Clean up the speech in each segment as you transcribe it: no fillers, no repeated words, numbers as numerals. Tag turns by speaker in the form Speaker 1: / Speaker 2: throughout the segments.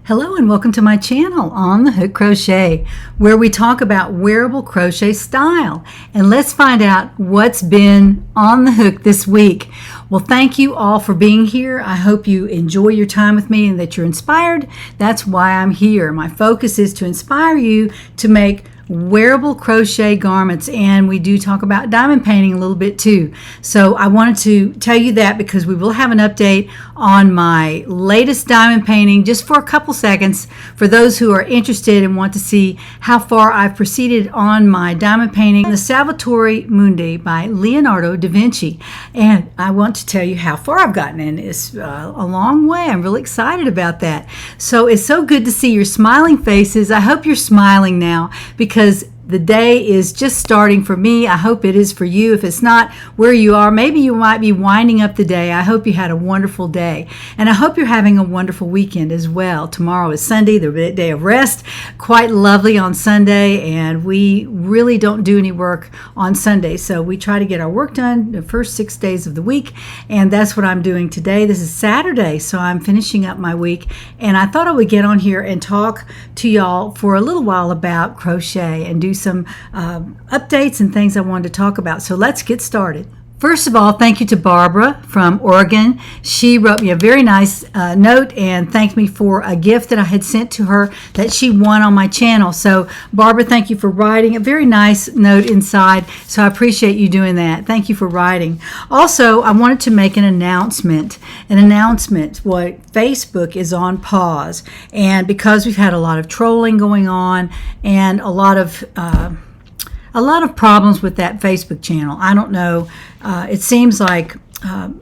Speaker 1: Hello and welcome to my channel On the Hook Crochet, where we talk about wearable crochet style. And let's find out what's been on the hook this week. Well, thank you all for being here. I hope you enjoy your time with me and that you're inspired. That's why I'm here. My focus is to inspire you to make wearable crochet garments, and we do talk about diamond painting a little bit too. So I wanted to tell you that because we will have an update on my latest diamond painting just for a couple seconds for those who are interested and want to see how far I've proceeded on my diamond painting, the Salvatore Mundi by Leonardo da Vinci. And I want to tell you how far I've gotten, and it's a long way. I'm really excited about that. So it's so good to see your smiling faces. I hope you're smiling now because the day is just starting for me. I hope it is for you. If it's not where you are, maybe you might be winding up the day. I hope you had a wonderful day. And I hope you're having a wonderful weekend as well. Tomorrow is Sunday, the day of rest. Quite lovely on Sunday, and we really don't do any work on Sunday. So we try to get our work done the first 6 days of the week, and that's what I'm doing today. This is Saturday, so I'm finishing up my week, and I thought I would get on here and talk to y'all for a little while about crochet and do some updates and things I wanted to talk about. So let's get started. First of all, thank you to Barbara from Oregon. She wrote me a very nice note and thanked me for a gift that I had sent to her that she won on my channel. So Barbara, thank you for writing a very nice note inside. So I appreciate you doing that. Thank you for writing. Also, I wanted to make an announcement. What Facebook is on pause. And because we've had a lot of trolling going on and a lot of problems with that Facebook channel. I don't know. It seems like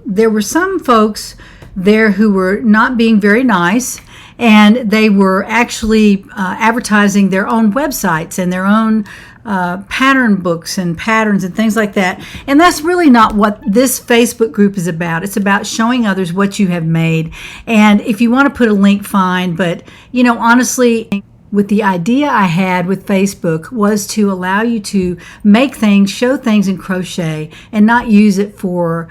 Speaker 1: there were some folks there who were not being very nice, and they were actually advertising their own websites and their own pattern books and patterns and things like that. And that's really not what this Facebook group is about. It's about showing others what you have made. And if you want to put a link, fine. But, you know, honestly, with the idea I had with Facebook was to allow you to make things, show things in crochet, and not use it for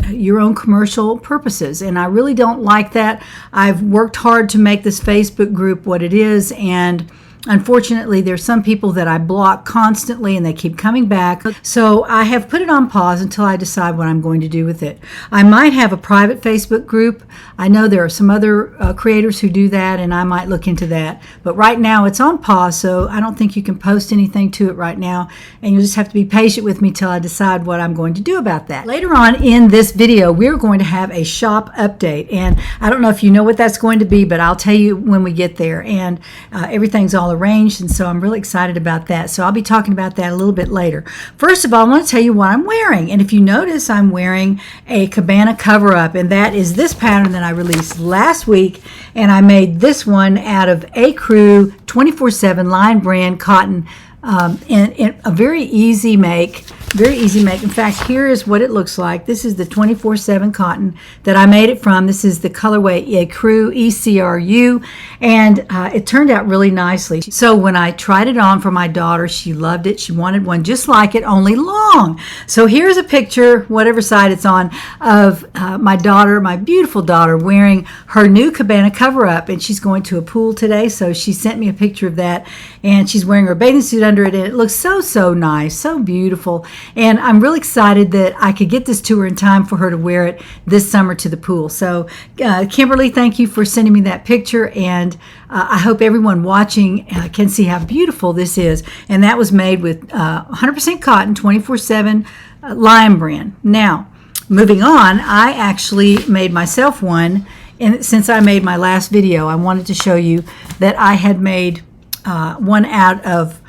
Speaker 1: your own commercial purposes. And I really don't like that. I've worked hard to make this Facebook group what it is, and unfortunately, there's some people that I block constantly and they keep coming back. So I have put it on pause until I decide what I'm going to do with it. I might have a private Facebook group. I know there are some other creators who do that, and I might look into that. But right now it's on pause, so I don't think you can post anything to it right now. And you'll just have to be patient with me till I decide what I'm going to do about that. Later on in this video, we're going to have a shop update. And I don't know if you know what that's going to be, but I'll tell you when we get there. And everything's all arranged, and so I'm really excited about that. So I'll be talking about that a little bit later. First of all, I want to tell you what I'm wearing. And if you notice, I'm wearing a Cabana Coverup, and that is this pattern that I released last week. And I made this one out of Ecru 24/7 line brand cotton, and a very easy make. In fact, here is what it looks like. This is the 24/7 cotton that I made it from. This is the colorway Ecru, ECRU, and it turned out really nicely. So when I tried it on for my daughter, she loved it. She wanted one just like it, only long. So here's a picture, whatever side it's on, of my daughter, my beautiful daughter, wearing her new Cabana Coverup, and she's going to a pool today, so she sent me a picture of that, and she's wearing her bathing suit under it, and it looks so nice, so beautiful. And I'm really excited that I could get this to her in time for her to wear it this summer to the pool. So Kimberly, thank you for sending me that picture, and I hope everyone watching can see how beautiful this is. And that was made with 100% cotton, 24/7 Lion brand. Now, moving on, I actually made myself one, and since I made my last video, I wanted to show you that I had made one out of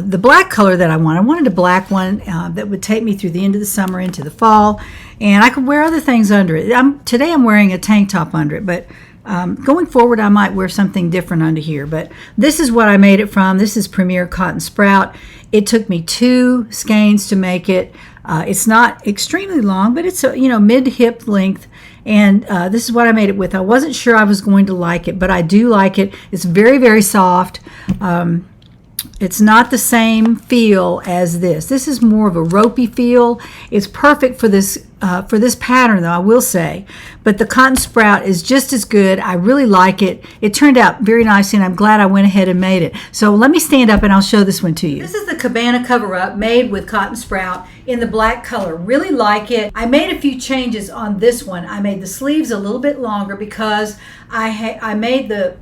Speaker 1: the black color that I wanted. I wanted a black one that would take me through the end of the summer into the fall, and I could wear other things under it. Today I'm wearing a tank top under it, but going forward I might wear something different under here. But this is what I made it from. This is Premier Cotton Sprout. It took me 2 skeins to make it. It's not extremely long, but it's mid-hip length. And this is what I made it with. I wasn't sure I was going to like it, but I do like it. It's very soft. It's not the same feel as this. This is more of a ropey feel. It's perfect for this for this pattern, though, I will say. But the cotton sprout is just as good. I really like it. It turned out very nicely, and I'm glad I went ahead and made it. So let me stand up and I'll show this one to you. This is the Cabana Coverup made with cotton sprout in the black color. Really like it. I made a few changes on this one. I made the sleeves a little bit longer because I made the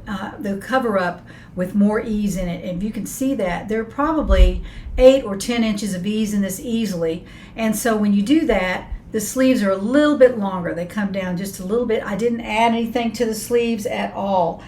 Speaker 1: Coverup with more ease in it. And if you can see that, there are probably 8 or 10 inches of ease in this easily. And so when you do that, the sleeves are a little bit longer. They come down just a little bit. I didn't add anything to the sleeves at all.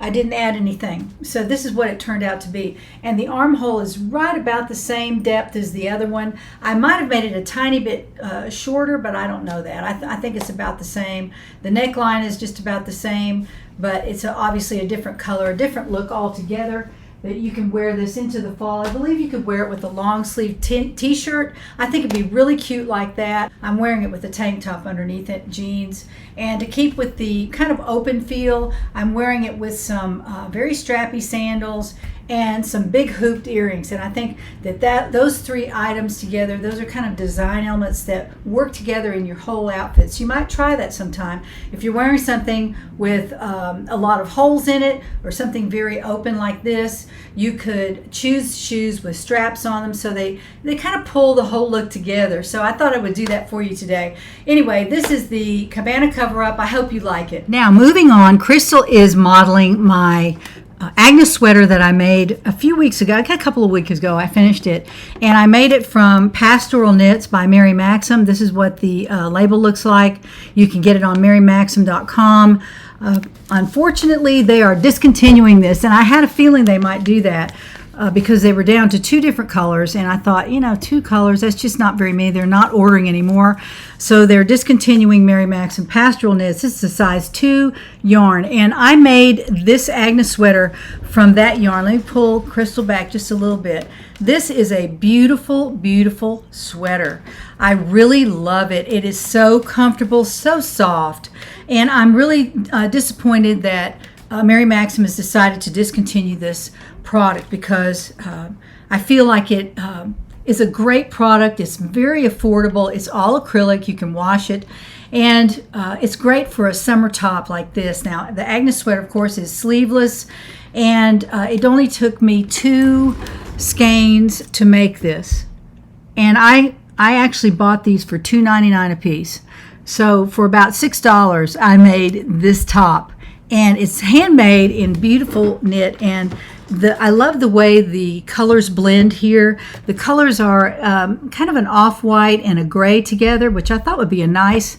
Speaker 1: I didn't add anything. So this is what it turned out to be. And the armhole is right about the same depth as the other one. I might have made it a tiny bit shorter, but I don't know that. I think it's about the same. The neckline is just about the same, but it's obviously a different color, a different look altogether. That you can wear this into the fall. I believe you could wear it with a long sleeve t-shirt. I think it'd be really cute like that. I'm wearing it with a tank top underneath it, jeans. And to keep with the kind of open feel, I'm wearing it with some very strappy sandals and some big hooped earrings. And I think that those 3 items together, those are kind of design elements that work together in your whole outfits. You might try that sometime. If you're wearing something with a lot of holes in it or something very open like this, you could choose shoes with straps on them so they kind of pull the whole look together. So I thought I would do that for you today. Anyway, this is the Cabana Coverup. I hope you like it. Now moving on, Crystal is modeling my Agnes sweater that I made a few weeks ago, a couple of weeks ago. I finished it, and I made it from Pastoral Knits by Mary Maxim. This is what the label looks like. You can get it on marymaxim.com. Unfortunately, they are discontinuing this, and I had a feeling they might do that because they were down to 2 different colors, and I thought, 2 colors, that's just not very many. They're not ordering anymore, so they're discontinuing Mary Maxim Pastoral Knits. This is a size 2 yarn, and I made this Agnes sweater from that yarn. Let me pull Crystal back just a little bit. This is a beautiful, beautiful sweater. I really love it. It is so comfortable, so soft, and I'm really disappointed that Mary Maxim has decided to discontinue this product because I feel like it is a great product. It's very affordable. It's all acrylic. You can wash it, and it's great for a summer top like this. Now, the Agnes sweater, of course, is sleeveless, and it only took me 2 skeins to make this, and I actually bought these for $2.99 a piece. So for about $6, I made this top. And it's handmade in beautiful knit, and I love the way the colors blend here. The colors are kind of an off-white and a gray together, which I thought would be a nice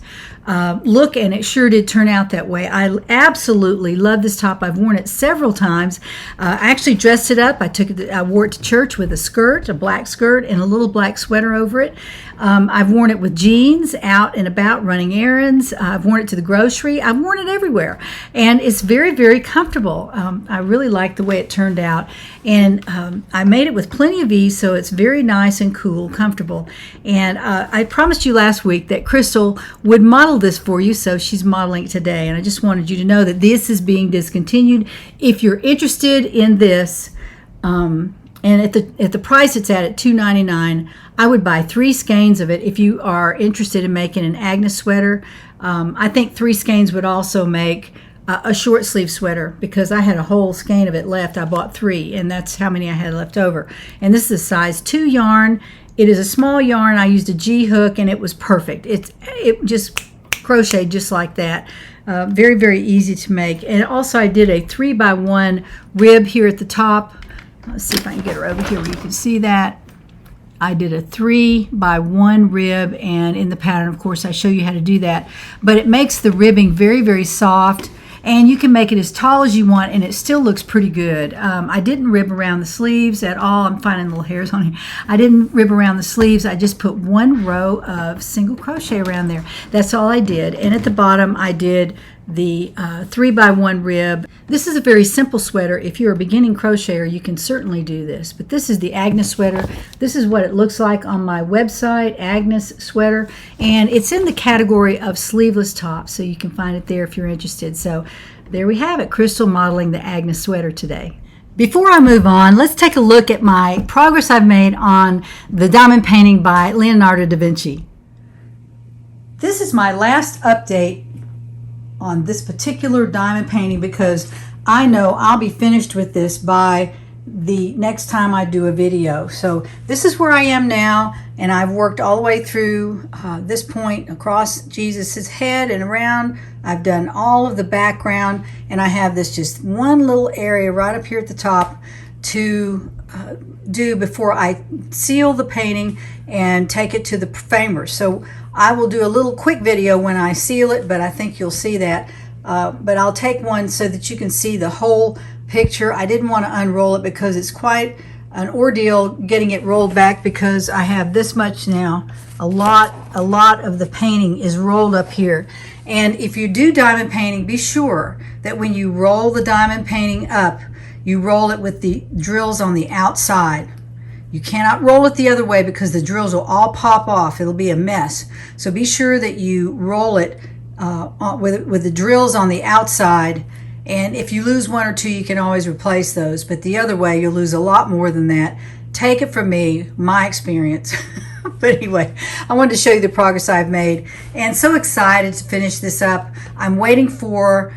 Speaker 1: look, and it sure did turn out that way. I absolutely love this top. I've worn it several times. I actually dressed it up. I wore it to church with a skirt, a black skirt, and a little black sweater over it. I've worn it with jeans out and about running errands. I've worn it to the grocery. I've worn it everywhere, and it's very, very comfortable. I really like the way it turned out, and I made it with plenty of ease, so it's very nice and cool, comfortable. And I promised you last week that Crystal would model this for you, so she's modeling it today, and I just wanted you to know that this is being discontinued. If you're interested in this, and at the price it's at $2.99, I would buy 3 skeins of it if you are interested in making an Agnes sweater. I think 3 skeins would also make a short sleeve sweater, because I had a whole skein of it left. I bought 3, and that's how many I had left over. And this is a size 2 yarn. It is a small yarn. I used a G hook, and it was perfect. It just crocheted just like that. Very, very easy to make. And also I did a 3x1 rib here at the top. Let's see if I can get her over here where you can see that. I did a 3x1 rib, and in the pattern, of course, I show you how to do that. But it makes the ribbing very, very soft, and you can make it as tall as you want, and it still looks pretty good. I didn't rib around the sleeves at all. I'm finding little hairs on here. I didn't rib around the sleeves. I just put 1 row of single crochet around there. That's all I did. And at the bottom, I did the 3x1 rib. This is a very simple sweater. If you're a beginning crocheter, you can certainly do this. But this is the Agnes sweater. This is what it looks like on my website, Agnes Sweater, and it's in the category of sleeveless tops, so you can find it there if you're interested. So there we have it, Crystal modeling the Agnes sweater today. Before I move on, let's take a look at my progress I've made on the diamond painting by Leonardo da Vinci. This is my last update on this particular diamond painting because I know I'll be finished with this by the next time I do a video. So this is where I am now, and I've worked all the way through this point across Jesus's head and around. I've done all of the background, and I have this just one little area right up here at the top to do before I seal the painting and take it to the framer. So I will do a little quick video when I seal it, but I think you'll see that. But I'll take one so that you can see the whole picture. I didn't want to unroll it because it's quite an ordeal getting it rolled back because I have this much now. A lot of the painting is rolled up here. And if you do diamond painting, be sure that when you roll the diamond painting up, you roll it with the drills on the outside. You cannot roll it the other way because the drills will all pop off. It'll be a mess. So be sure that you roll it with the drills on the outside. And if you lose one or two, you can always replace those. But the other way, you'll lose a lot more than that. Take it from me, my experience. But anyway, I wanted to show you the progress I've made. And so excited to finish this up. I'm waiting for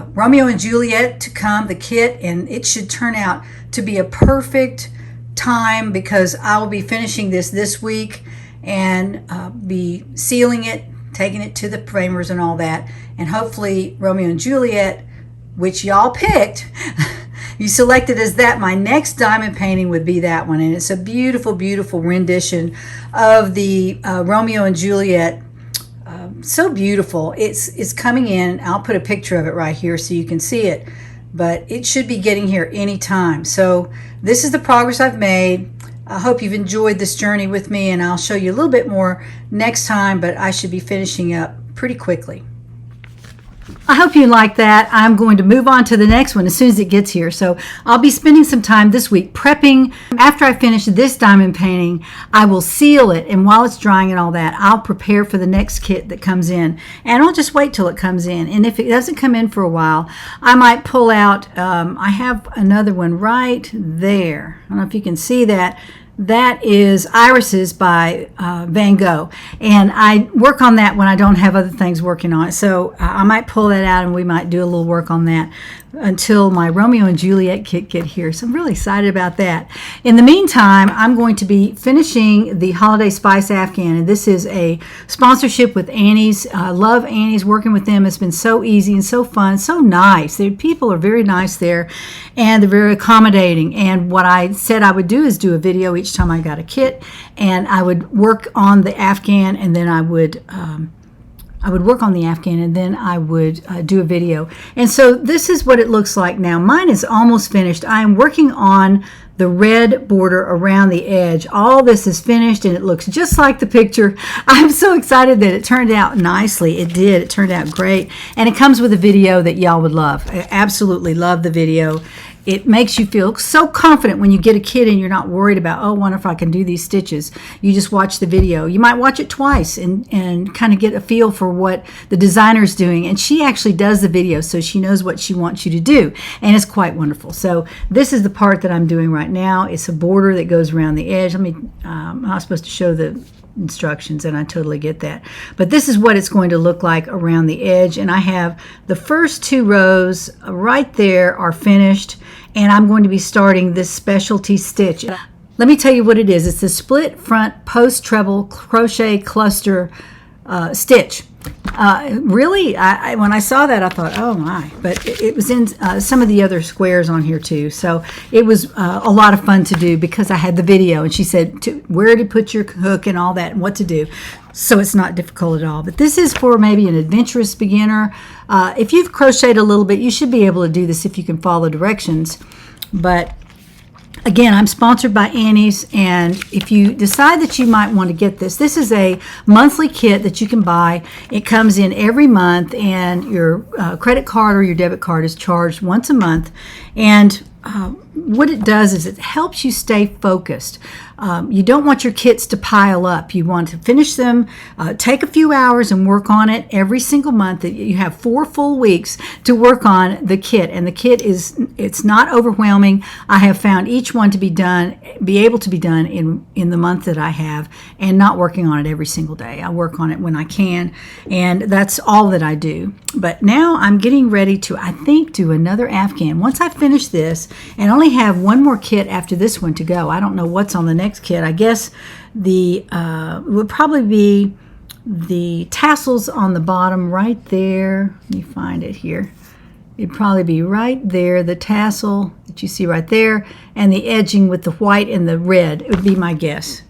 Speaker 1: Romeo and Juliet to come, the kit, and it should turn out to be a perfect time because I will be finishing this week and be sealing it, taking it to the framers and all that. And hopefully Romeo and Juliet, which y'all picked, you selected as that. My next diamond painting would be that one. And it's a beautiful, beautiful rendition of the Romeo and Juliet. So beautiful. It's coming in. I'll put a picture of it right here so you can see it. But it should be getting here anytime. So this is the progress I've made. I hope you've enjoyed this journey with me, and I'll show you a little bit more next time, but I should be finishing up pretty quickly. I hope you like that. I'm going to move on to the next one as soon as it gets here. So I'll be spending some time this week prepping. After I finish this diamond painting, I will seal it. And while it's drying and all that, I'll prepare for the next kit that comes in. And I'll just wait till it comes in. And if it doesn't come in for a while, I might pull out, I have another one right there. I don't know if you can see that. That is Irises by Van Gogh, and I work on that when I don't have other things working on it. So I might pull that out and we might do a little work on that until my Romeo and Juliet kit get here. So I'm really excited about that. In the meantime, I'm going to be finishing the Holiday Spice Afghan, and this is a sponsorship with Annie's. I love Annie's. Working with them has been so easy and so fun, so nice. The people are very nice there, and they're very accommodating. And what I said I would do is do a video each time I got a kit, and I would work on the Afghan, and then I would work on the Afghan, and then I would do a video. And so this is what it looks like now. Mine is almost finished. I am working on the red border around the edge. All this is finished, and it looks just like the picture. I'm so excited that it turned out nicely. It did. It turned out great. And it comes with a video that y'all would love. I absolutely love the video. It makes you feel so confident when you get a kit and you're not worried about, oh, I wonder if I can do these stitches. You just watch the video. You might watch it twice and kind of get a feel for what the designer's doing. And she actually does the video, so she knows what she wants you to do. And it's quite wonderful. So this is the part that I'm doing right now. It's a border that goes around the edge. I'm not supposed to show the instructions, and I totally get that, but this is what it's going to look like around the edge. And I have the first two rows right there are finished, and I'm going to be starting this specialty stitch. Let me tell you what it is. It's the split front post treble crochet cluster stitch. Really, when I saw that, I thought, oh my, but it was in some of the other squares on here too. So it was a lot of fun to do because I had the video, and she said where to put your hook and all that and what to do. So it's not difficult at all. But this is for maybe an adventurous beginner. If you've crocheted a little bit, you should be able to do this if you can follow directions. But again, I'm sponsored by Annie's, and if you decide that you might want to get this, this is a monthly kit that you can buy. It comes in every month, and your credit card or your debit card is charged once a month. And what it does is it helps you stay focused. You don't want your kits to pile up. You want to finish them, take a few hours and work on it every single month. You have 4 full weeks to work on the kit, and the kit it's not overwhelming. I have found each one to be able to be done in the month that I have, and not working on it every single day. I work on it when I can, and that's all that I do. But now I'm getting ready to, I think, do another Afghan. Once I finish this, and only have one more kit after this one to go. I don't know what's on the next kit. I guess the would probably be the tassels on the bottom right there. Let me find it here. It'd probably be right there, the tassel that you see right there, and the edging with the white and the red. It would be my guess.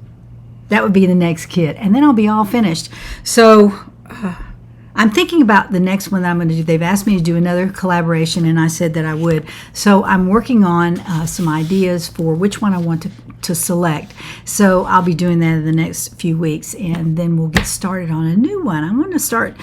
Speaker 1: That would be the next kit, and then I'll be all finished. So I'm thinking about the next one that I'm going to do. They've asked me to do another collaboration, and I said that I would. So I'm working on some ideas for which one I want to select. So I'll be doing that in the next few weeks, and then we'll get started on a new one. I'm going to start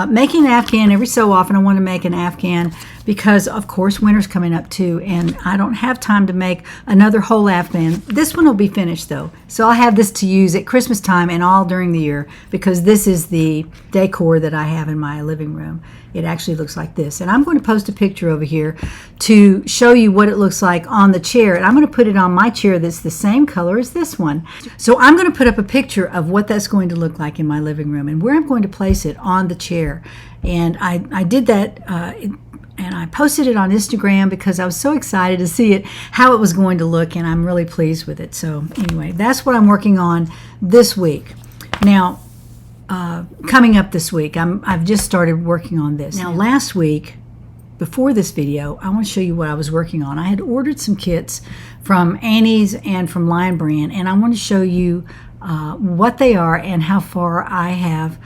Speaker 1: making an Afghan every so often. I want to make an Afghan because, of course, winter's coming up too, and I don't have time to make another whole Afghan. This one will be finished, though. So I'll have this to use at Christmas time and all during the year, because this is the decor that I have in my living room. It actually looks like this. And I'm going to post a picture over here to show you what it looks like on the chair. And I'm going to put it on my chair that's the same color as this one. So I'm going to put up a picture of what that's going to look like in my living room and where I'm going to place it on the chair. And I did that and I posted it on Instagram because I was so excited to see how it was going to look, and I'm really pleased with it. So anyway, that's what I'm working on this week. Now, coming up this week, I've just started working on this. Now, last week, before this video, I want to show you what I was working on. I had ordered some kits from Annie's and from Lion Brand, and I want to show you what they are and how far I have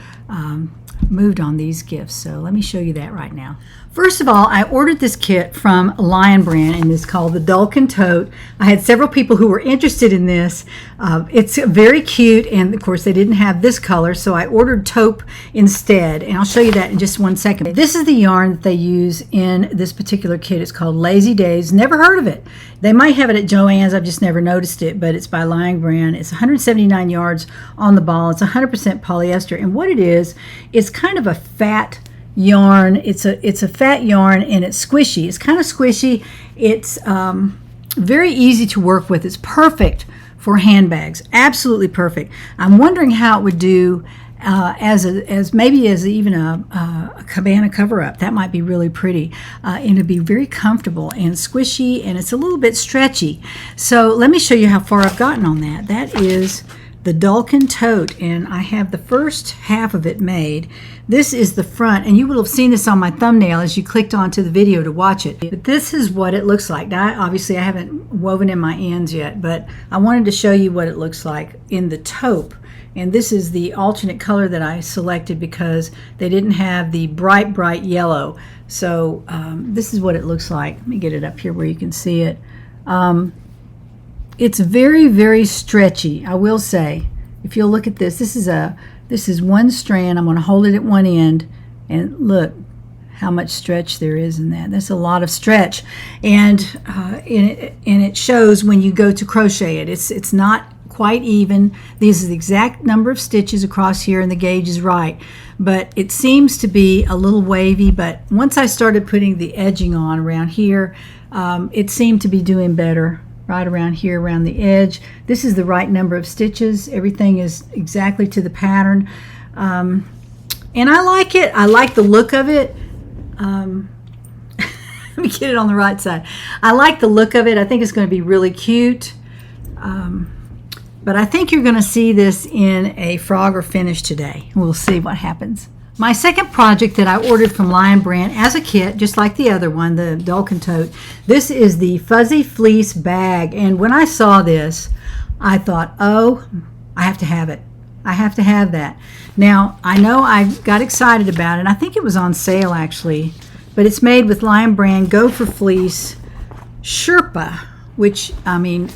Speaker 1: moved on these gifts. So let me show you that right now. First of all, I ordered this kit from Lion Brand, and it's called the Dolphin Tote. I had several people who were interested in this. It's very cute, and of course they didn't have this color, so I ordered taupe instead, and I'll show you that in just one second. This is the yarn that they use in this particular kit. It's called Lazy Days. Never heard of it. They might have it at Joann's. I've just never noticed it, but it's by Lion Brand. It's 179 yards on the ball. It's 100% polyester, and what it is, it's kind of a fat yarn. It's a fat yarn, and it's squishy. It's kind of squishy. It's very easy to work with. It's perfect for handbags. Absolutely perfect. I'm wondering how it would do as maybe as even a Cabana Coverup. That might be really pretty, and it'd be very comfortable and squishy, and it's a little bit stretchy. So let me show you how far I've gotten on that. That is the Dolphin Tote, and I have the first half of it made. This is the front, and you will have seen this on my thumbnail as you clicked onto the video to watch it. But this is what it looks like. Now, obviously, I haven't woven in my ends yet, but I wanted to show you what it looks like in the taupe. And this is the alternate color that I selected because they didn't have the bright yellow. So this is what it looks like. Let me get it up here where you can see it. It's very stretchy, I will say. If you'll look at this, this is one strand. I'm going to hold it at one end, and look how much stretch there is in that. That's a lot of stretch, and it shows when you go to crochet it. It's not quite even. These are the exact number of stitches across here, and the gauge is right, but it seems to be a little wavy. But once I started putting the edging on around here, it seemed to be doing better. Right around here, around the edge. This is the right number of stitches. Everything is exactly to the pattern. And I like it. I like the look of it. Let me get it on the right side. I like the look of it. I think it's going to be really cute. But I think you're going to see this in a frog or finish today. We'll see what happens. My second project that I ordered from Lion Brand as a kit, just like the other one, the Dolphin Tote, this is the Fuzzy Fleece Bag. And when I saw this, I thought, oh, I have to have it. I have to have that. Now, I know I got excited about it. I think it was on sale, actually. But it's made with Lion Brand Go for Fleece Sherpa, which, I mean,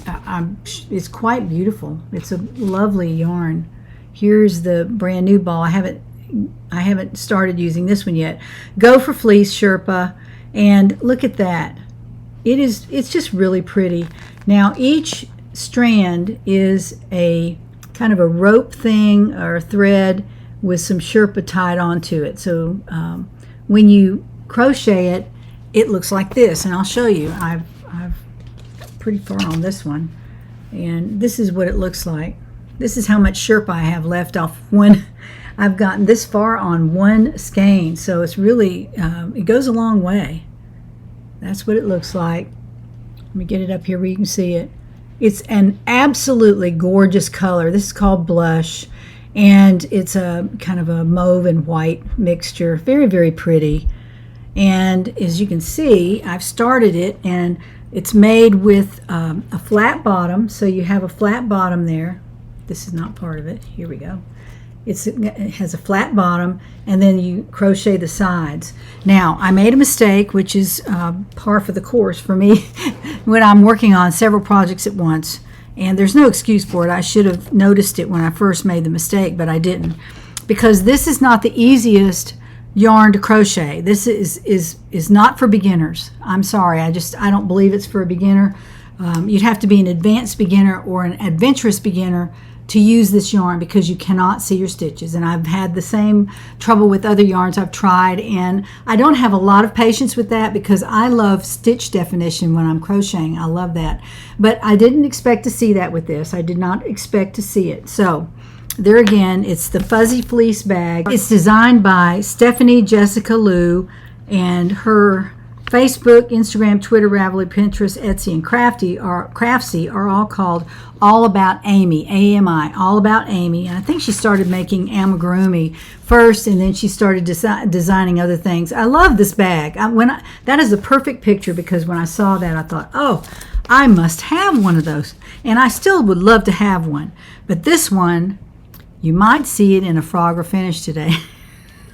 Speaker 1: it's quite beautiful. It's a lovely yarn. Here's the brand new ball. I haven't started using this one yet. Go for Fleece Sherpa, and look at that. it's just really pretty. Now each strand is a kind of a rope thing or thread with some Sherpa tied onto it. So when you crochet it, it looks like this, and I'll show you. I've pretty far on this one, and this is what it looks like. This is how much Sherpa I have left off one. I've gotten this far on one skein, so it's really it goes a long way. That's what it looks like. Let me get it up here where you can see it. It's an absolutely gorgeous color. This is called Blush, and it's a kind of a mauve and white mixture. Very, very pretty. And as you can see, I've started it, and it's made with a flat bottom. So you have a flat bottom there. This is not part of it. Here we go. It has a flat bottom, and then you crochet the sides. Now, I made a mistake, which is par for the course for me when I'm working on several projects at once. And there's no excuse for it. I should have noticed it when I first made the mistake, but I didn't. Because this is not the easiest yarn to crochet. This is not for beginners. I'm sorry. I don't believe it's for a beginner. You'd have to be an advanced beginner or an adventurous beginner to use this yarn, because you cannot see your stitches. And I've had the same trouble with other yarns I've tried, and I don't have a lot of patience with that because I love stitch definition when I'm crocheting. I love that. But I didn't expect to see that with this. I did not expect to see it. So there again, it's the Fuzzy Fleece Bag. It's designed by Stephanie Jessica Liu, and her Facebook, Instagram, Twitter, Ravelry, Pinterest, Etsy, and Craftsy are all called All About Amy, A-M-I, All About Amy. And I think she started making amigurumi first, and then she started designing other things. I love this bag. That is a perfect picture, because when I saw that, I thought, oh, I must have one of those. And I still would love to have one. But this one, you might see it in a Frogger finish today.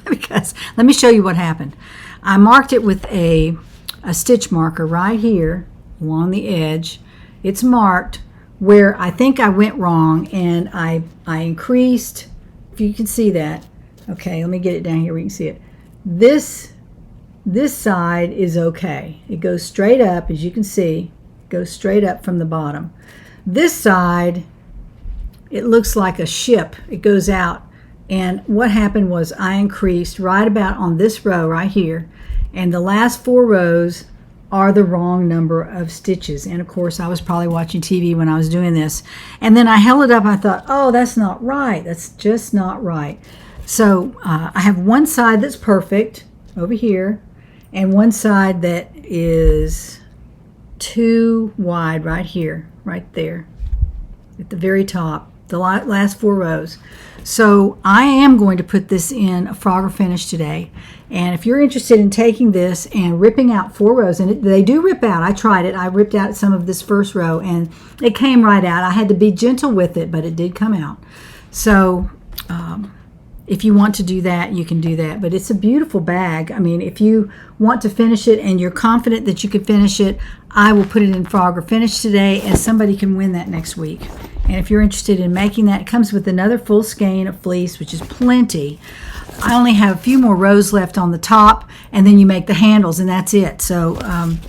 Speaker 1: Because let me show you what happened. I marked it with a stitch marker right here along the edge. It's marked where I think I went wrong, and I increased, if you can see that. Okay, let me get it down here where you can see it. This side is okay. It goes straight up, as you can see. It goes straight up from the bottom. This side, it looks like a ship. It goes out. And what happened was I increased right about on this row right here, and the last 4 rows are the wrong number of stitches. And of course I was probably watching TV when I was doing this, and then I held it up and I thought, oh, that's not right. That's just not right. So I have one side that's perfect over here, and one side that is too wide right here, right there at the very top, the last 4 rows. So I am going to put this in a Frogger finish today. And if you're interested in taking this and ripping out 4 rows, and they do rip out. I tried it. I ripped out some of this first row, and it came right out. I had to be gentle with it, but it did come out. So if you want to do that, you can do that. But it's a beautiful bag. I mean, if you want to finish it and you're confident that you can finish it, I will put it in Frogger finish today, and somebody can win that next week. And if you're interested in making that, it comes with another full skein of fleece, which is plenty. I only have a few more rows left on the top, and then you make the handles, and that's it. So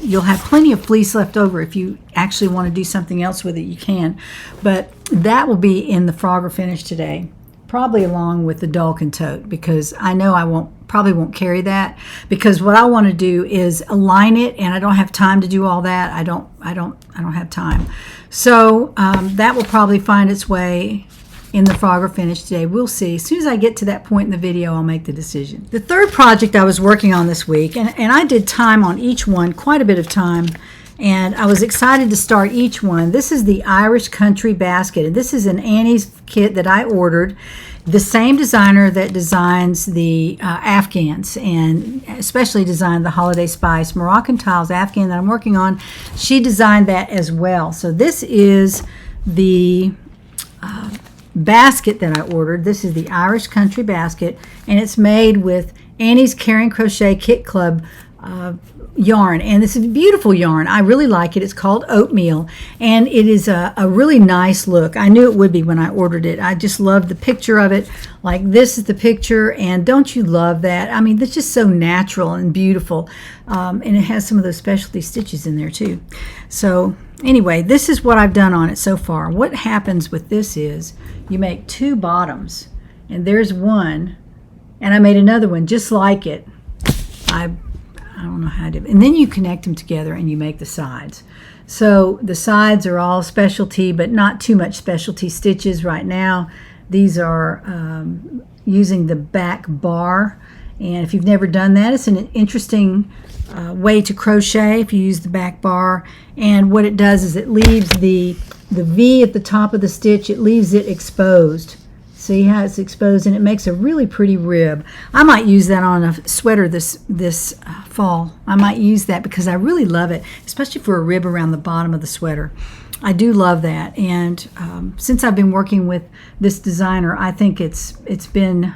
Speaker 1: you'll have plenty of fleece left over. If you actually want to do something else with it, you can. But that will be in the Frogger finish today, probably along with the Dolphin Tote, because I know I probably won't carry that, because what I want to do is align it, and I don't have time to do all that. I don't have time. So that will probably find its way in the Frogger finish today. We'll see. As soon as I get to that point in the video, I'll make the decision. The third project I was working on this week, and I did time on each one, quite a bit of time, and I was excited to start each one. This is the Irish Country Basket, and this is an Annie's kit that I ordered. The same designer that designs the Afghans, and especially designed the Holiday Spice Moroccan Tiles Afghan that I'm working on. She designed that as well. So this is the basket that I ordered. This is the Irish Country Basket, and it's made with Annie's Caring Crochet Kit Club yarn, and this is beautiful yarn. I really like it. It's called Oatmeal, and it is a really nice look. I knew it would be when I ordered it. I just love the picture of it. Like, this is the picture, and don't you love that? I mean, it's just so natural and beautiful, and it has some of those specialty stitches in there too. So anyway, this is what I've done on it so far. What happens with this is you make 2 bottoms, and there's one, and I made another one just like it. I don't know how to, and then you connect them together and you make the sides. So the sides are all specialty, but not too much specialty stitches right now. These are using the back bar, and if you've never done that, it's an interesting way to crochet if you use the back bar. And what it does is it leaves the V at the top of the stitch, it leaves it exposed. See how it's exposed, and it makes a really pretty rib. I might use that on a sweater this fall. I might use that because I really love it, especially for a rib around the bottom of the sweater. I do love that, and since I've been working with this designer, I think it's been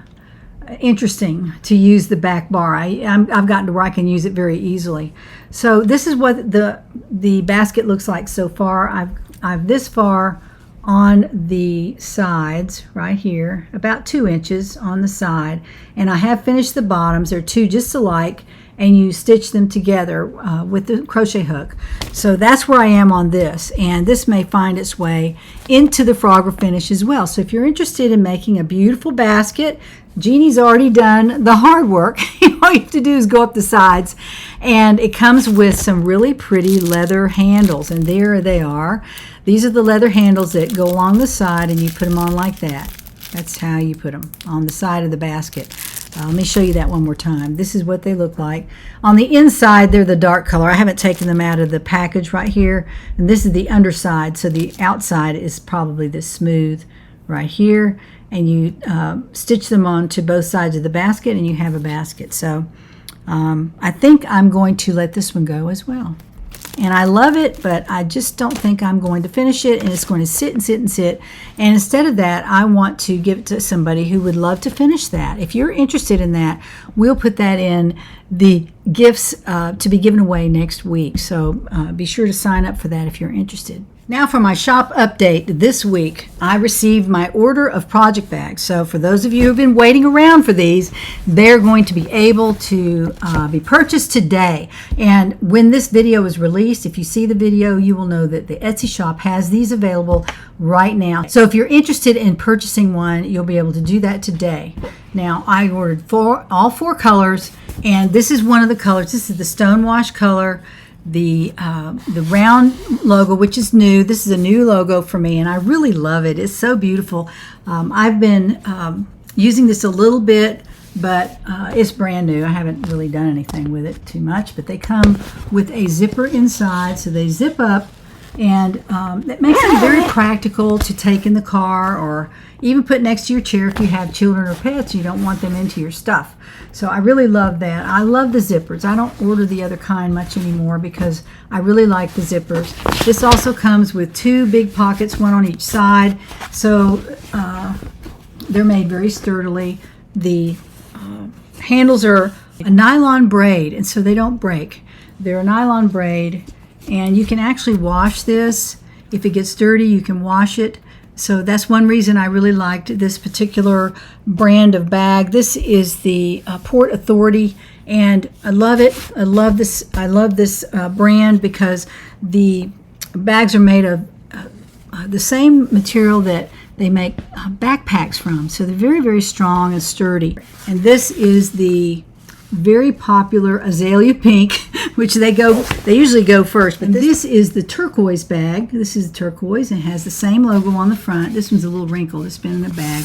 Speaker 1: interesting to use the back bar. I've gotten to where I can use it very easily. So this is what the basket looks like so far. I've this far on the sides right here, about 2 inches on the side, and I have finished the bottoms. They're 2 just alike, and you stitch them together with the crochet hook. So that's where I am on this, and this may find its way into the Frogger finish as well. So if you're interested in making a beautiful basket, Jeannie's already done the hard work. All you have to do is go up the sides, and it comes with some really pretty leather handles, and there they are. These are the leather handles that go along the side, and you put them on like that. That's how you put them on the side of the basket. Let me show you that one more time. This is what they look like. On the inside, they're the dark color. I haven't taken them out of the package right here. And this is the underside, so the outside is probably the smooth right here. And you stitch them on to both sides of the basket, and you have a basket. So I think I'm going to let this one go as well. And I love it, but I just don't think I'm going to finish it, and it's going to sit and sit and sit. And instead of that, I want to give it to somebody who would love to finish that. If you're interested in that, we'll put that in the gifts to be given away next week. So be sure to sign up for that if you're interested. Now for my shop update. This week, I received my order of project bags. So for those of you who have been waiting around for these, they're going to be able to be purchased today. And when this video is released, if you see the video, you will know that the Etsy shop has these available right now. So if you're interested in purchasing one, you'll be able to do that today. Now, I ordered all 4 colors, and this is one of the colors. This is the Stonewash color. The round logo, which is new. This is a new logo for me, and I really love it. It's so beautiful. I've been using this a little bit, but it's brand new. I haven't really done anything with it too much, but they come with a zipper inside, so they zip up, and that makes them very practical to take in the car or even put next to your chair if you have children or pets. You don't want them into your stuff. So I really love that. I love the zippers. I don't order the other kind much anymore because I really like the zippers. This also comes with 2 big pockets, one on each side. So they're made very sturdily. The handles are a nylon braid, and so they don't break. They're a nylon braid, and you can actually wash this. If it gets dirty, you can wash it. So that's one reason I really liked this particular brand of bag. This is the Port Authority, and I love it. I love this brand because the bags are made of the same material that they make backpacks from. So they're very, very strong and sturdy. And this is the very popular azalea pink, which they usually go first, but this is the turquoise bag. This is turquoise and has the same logo on the front. This one's a little wrinkled. It's been in the bag.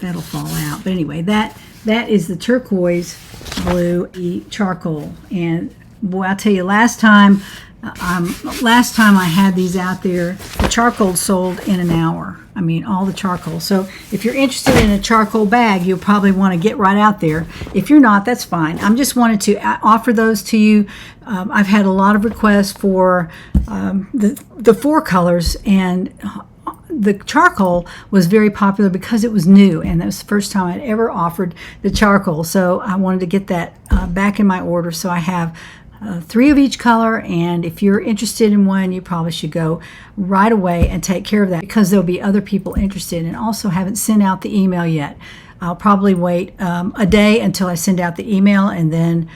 Speaker 1: That'll fall out. But anyway, that is the turquoise blue charcoal. And boy, I'll tell you, last time I had these out there, the charcoal sold in an hour. I mean, all the charcoal. So if you're interested in a charcoal bag, you'll probably want to get right out there. If you're not, that's fine. I just wanted to offer those to you. I've had a lot of requests for the 4 colors, and the charcoal was very popular because it was new, and that was the first time I'd ever offered the charcoal. So I wanted to get that back in my order. So I have 3 of each color, and if you're interested in one, you probably should go right away and take care of that, because there'll be other people interested. And also haven't sent out the email yet. I'll probably wait a day until I send out the email, and then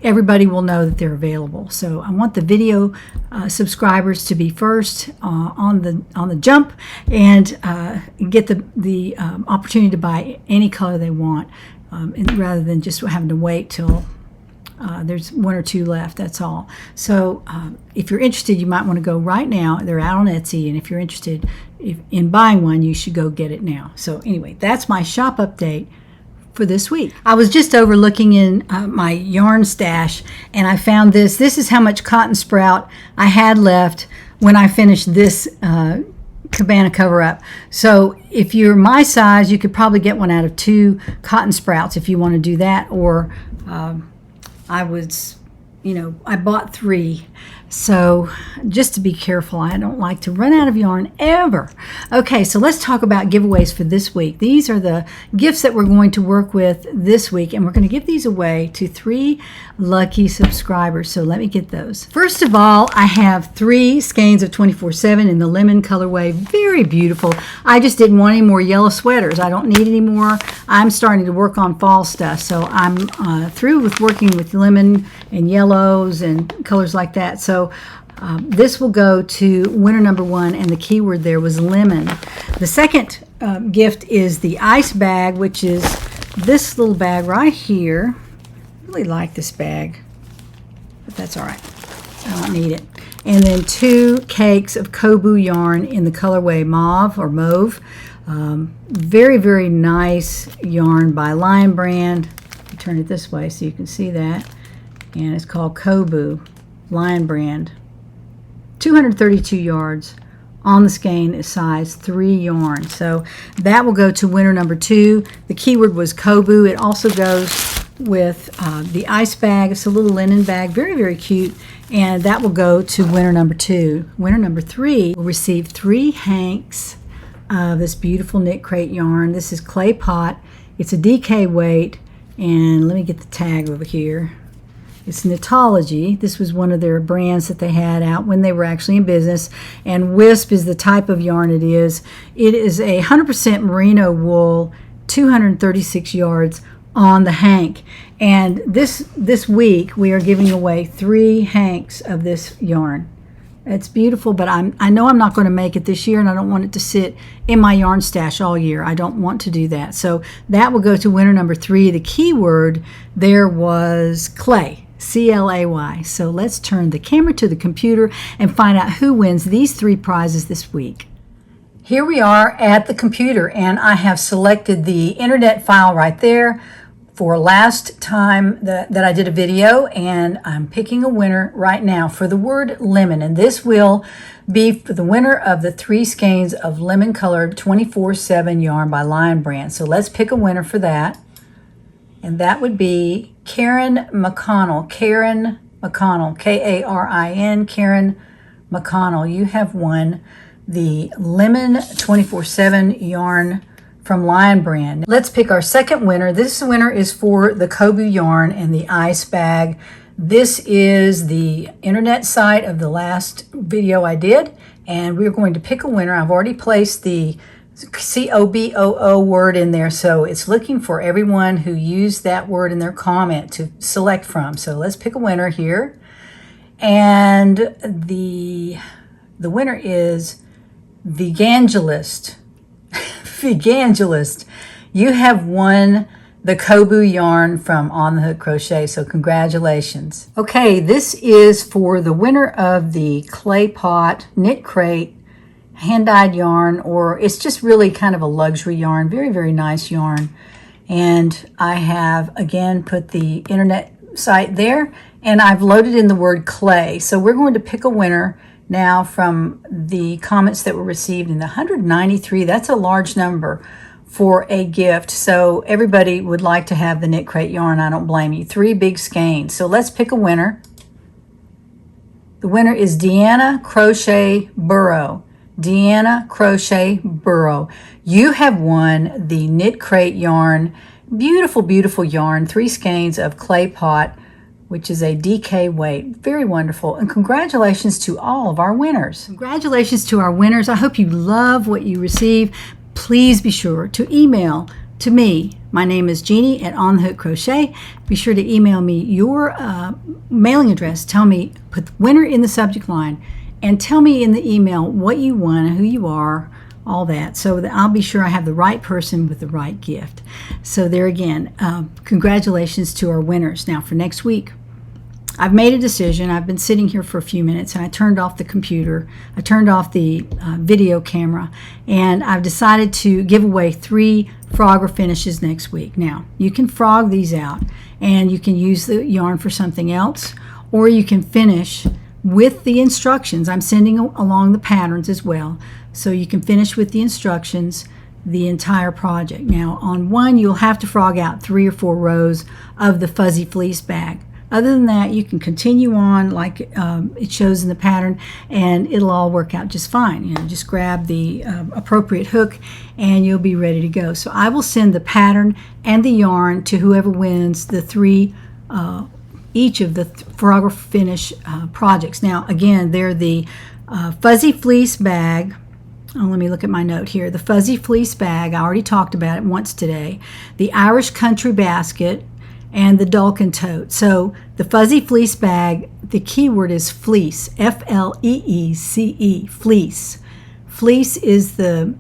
Speaker 1: everybody will know that they're available. So I want the video subscribers to be first on the jump, and get the opportunity to buy any color they want, rather than just having to wait till there's 1 or 2 left. That's all. So if you're interested, you might want to go right now. They're out on Etsy, and if you're interested in buying one, you should go get it now. So anyway, that's my shop update for this week. I was just overlooking in my yarn stash, and I found this. This is how much cotton sprout I had left when I finished this Cabana Coverup. So if you're my size, you could probably get one out of 2 cotton sprouts if you want to do that. Or I bought 3. So just to be careful, I don't like to run out of yarn ever. Okay, so let's talk about giveaways for this week. These are the gifts that we're going to work with this week, and we're going to give these away to 3 lucky subscribers. So let me get those. First of all, I have 3 skeins of 24/7 in the lemon colorway. Very beautiful. I just didn't want any more yellow sweaters. I don't need any more. I'm starting to work on fall stuff, so I'm through with working with lemon and yellows and colors like that. So this will go to winner number 1, and the keyword there was lemon. The second gift is the ice bag, which is this little bag right here. I really like this bag, but that's all right. I don't need it. And then 2 cakes of Kobu yarn in the colorway mauve or mauve. Very, very nice yarn by Lion Brand. Turn it this way so you can see that. And it's called Kobu, Lion Brand. 232 yards. On the skein is size 3 yarn. So that will go to winner number 2. The keyword was Kobu. It also goes with the ice bag. It's a little linen bag. Very, very cute. And that will go to winner number 2. Winner number 3 will receive 3 hanks of this beautiful knit crate yarn. This is clay pot. It's a DK weight. And let me get the tag over here. It's Knitology. This was one of their brands that they had out when they were actually in business. And Wisp is the type of yarn it is. It is a 100% merino wool, 236 yards on the hank. And this week we are giving away 3 hanks of this yarn. It's beautiful, but I know I'm not going to make it this year, and I don't want it to sit in my yarn stash all year. I don't want to do that. So that will go to winner number 3. The keyword there was clay, C-L-A-Y. So let's turn the camera to the computer and find out who wins these 3 prizes this week. Here we are at the computer, and I have selected the internet file right there for last time that I did a video, and I'm picking a winner right now for the word lemon, and this will be for the winner of the 3 skeins of lemon colored 24/7 yarn by Lion Brand. So let's pick a winner for that, and that would be Karen McConnell. Karen McConnell, K-A-R-I-N, Karen McConnell. You have won the lemon 24/7 yarn from Lion Brand. Let's pick our second winner. This winner is for the Kobu yarn and the ice bag. This is the internet site of the last video I did, and we're going to pick a winner. I've already placed the C-O-B-O-O word in there, so it's looking for everyone who used that word in their comment to select from. So let's pick a winner here, and the winner is Vegangelist. Vegangelist, you have won the Kobu yarn from On the Hook Crochet, so congratulations. Okay, this is for the winner of the clay pot knit crate hand-dyed yarn, or it's just really kind of a luxury yarn. Very, very nice yarn. And I have again put the internet site there, and I've loaded in the word clay. So we're going to pick a winner now from the comments that were received in the 193. That's a large number for a gift. So everybody would like to have the knit crate yarn. I don't blame you. 3 big skeins. So let's pick a winner. The winner is Deanna Crochet Burrow. Deanna Crochet Burrow. You have won the knit crate yarn. Beautiful, beautiful yarn. 3 skeins of clay pot which is a DK weight. Very wonderful. And congratulations to all of our winners. Congratulations to our winners. I hope you love what you receive. Please be sure to email to me. My name is Jeannie at On the Hook Crochet. Be sure to email me your mailing address. Tell me, put winner in the subject line, and tell me in the email what you won, who you are, all that, so that I'll be sure I have the right person with the right gift. So there again, congratulations to our winners. Now for next week, I've made a decision. I've been sitting here for a few minutes and I turned off the computer. I turned off the video camera, and I've decided to give away 3 frogger finishes next week. Now, you can frog these out and you can use the yarn for something else, or you can finish with the instructions. I'm sending along the patterns as well, so you can finish with the instructions the entire project. Now on one, you'll have to frog out 3 or 4 rows of the fuzzy fleece bag. Other than that, you can continue on like it shows in the pattern, and it'll all work out just fine. You know, just grab the appropriate hook and you'll be ready to go. So I will send the pattern and the yarn to whoever wins the 3 each of the frogger finish projects. Now again, they're the fuzzy fleece bag. Oh, let me look at my note here. The fuzzy fleece bag, I already talked about it once today. The Irish country basket and the Dolphin Tote. So the fuzzy fleece bag, the keyword is fleece, F-L-E-E-C-E, fleece. Fleece is the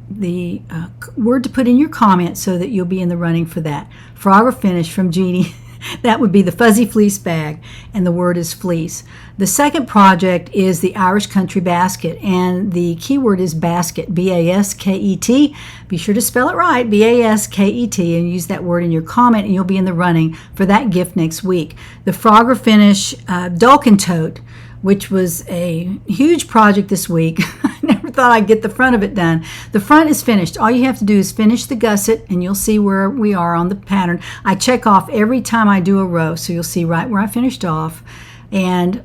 Speaker 1: word to put in your comment so that you'll be in the running for that. Frogger finish from Jeannie. That would be the fuzzy fleece bag, and the word is fleece. The second project is the Irish country basket, and the keyword is basket, B-A-S-K-E-T. Be sure to spell it right, B-A-S-K-E-T, and use that word in your comment, and you'll be in the running for that gift next week. The Frogger Finish Dolphin Tote, which was a huge project this week. I never thought I'd get the front of it done. The front is finished. All you have to do is finish the gusset, and you'll see where we are on the pattern. I check off every time I do a row, so you'll see right where I finished off. And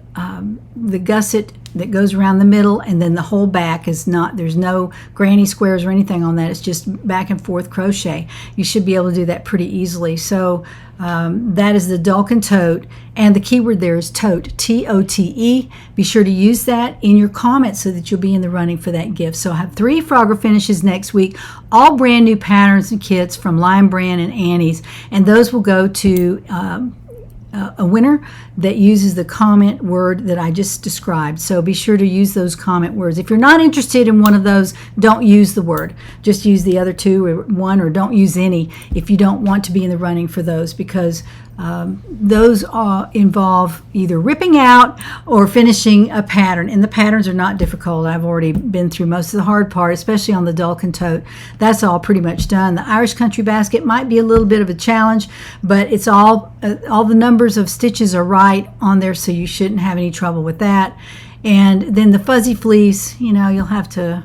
Speaker 1: the gusset that goes around the middle, and then the whole back is not, there's no granny squares or anything on that. It's just back and forth crochet. You should be able to do that pretty easily. So that is the Dolphin Tote, and the keyword there is tote, T-O-T-E. Be sure to use that in your comments so that you'll be in the running for that gift. So I have 3 frogger finishes next week, all brand new patterns and kits from Lion Brand and Annie's, and those will go to a winner that uses the comment word that I just described. So be sure to use those comment words. If you're not interested in one of those, don't use the word. Just use the other 2 or 1, or don't use any if you don't want to be in the running for those, because those involve either ripping out or finishing a pattern, and the patterns are not difficult. I've already been through most of the hard part, especially on the Dolphin Tote. That's all pretty much done. The Irish country basket might be a little bit of a challenge, but it's all the numbers of stitches are right on there, so you shouldn't have any trouble with that. And then the fuzzy fleece, you know, you'll have to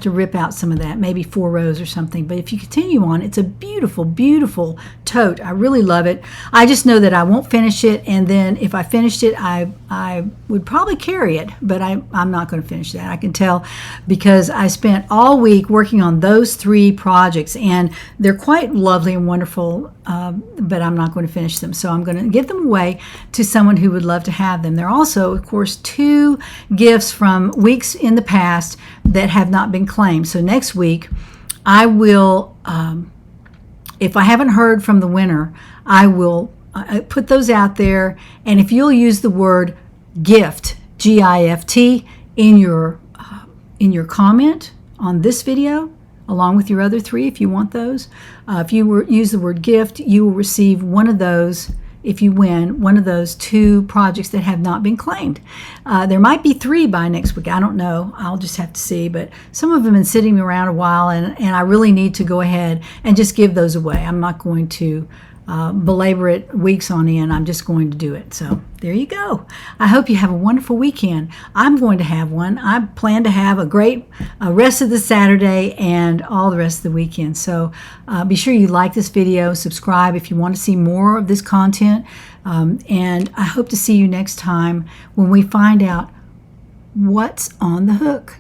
Speaker 1: rip out some of that, maybe 4 rows or something. But if you continue on, it's a beautiful, beautiful tote. I really love it. I just know that I won't finish it, and then if I finished it, I would probably carry it, but I'm not going to finish that. I can tell, because I spent all week working on those 3 projects, and they're quite lovely and wonderful, but I'm not going to finish them. So I'm going to give them away to someone who would love to have them. There are also, of course, 2 gifts from weeks in the past that have not been claimed. So next week, I will, if I haven't heard from the winner, I will put those out there. And if you'll use the word gift, G-I-F-T, in your comment on this video, along with your other 3, if you want those, if you use the word gift, you will receive one of those. If you win one of those 2 projects that have not been claimed. There might be 3 by next week. I don't know. I'll just have to see. But some of them have been sitting around a while, and I really need to go ahead and just give those away. I'm not going to belabor it weeks on end. I'm just going to do it. So there you go. I hope you have a wonderful weekend. I'm going to have one. I plan to have a great rest of the Saturday and all the rest of the weekend. So be sure you like this video, subscribe if you want to see more of this content, and I hope to see you next time when we find out what's on the hook.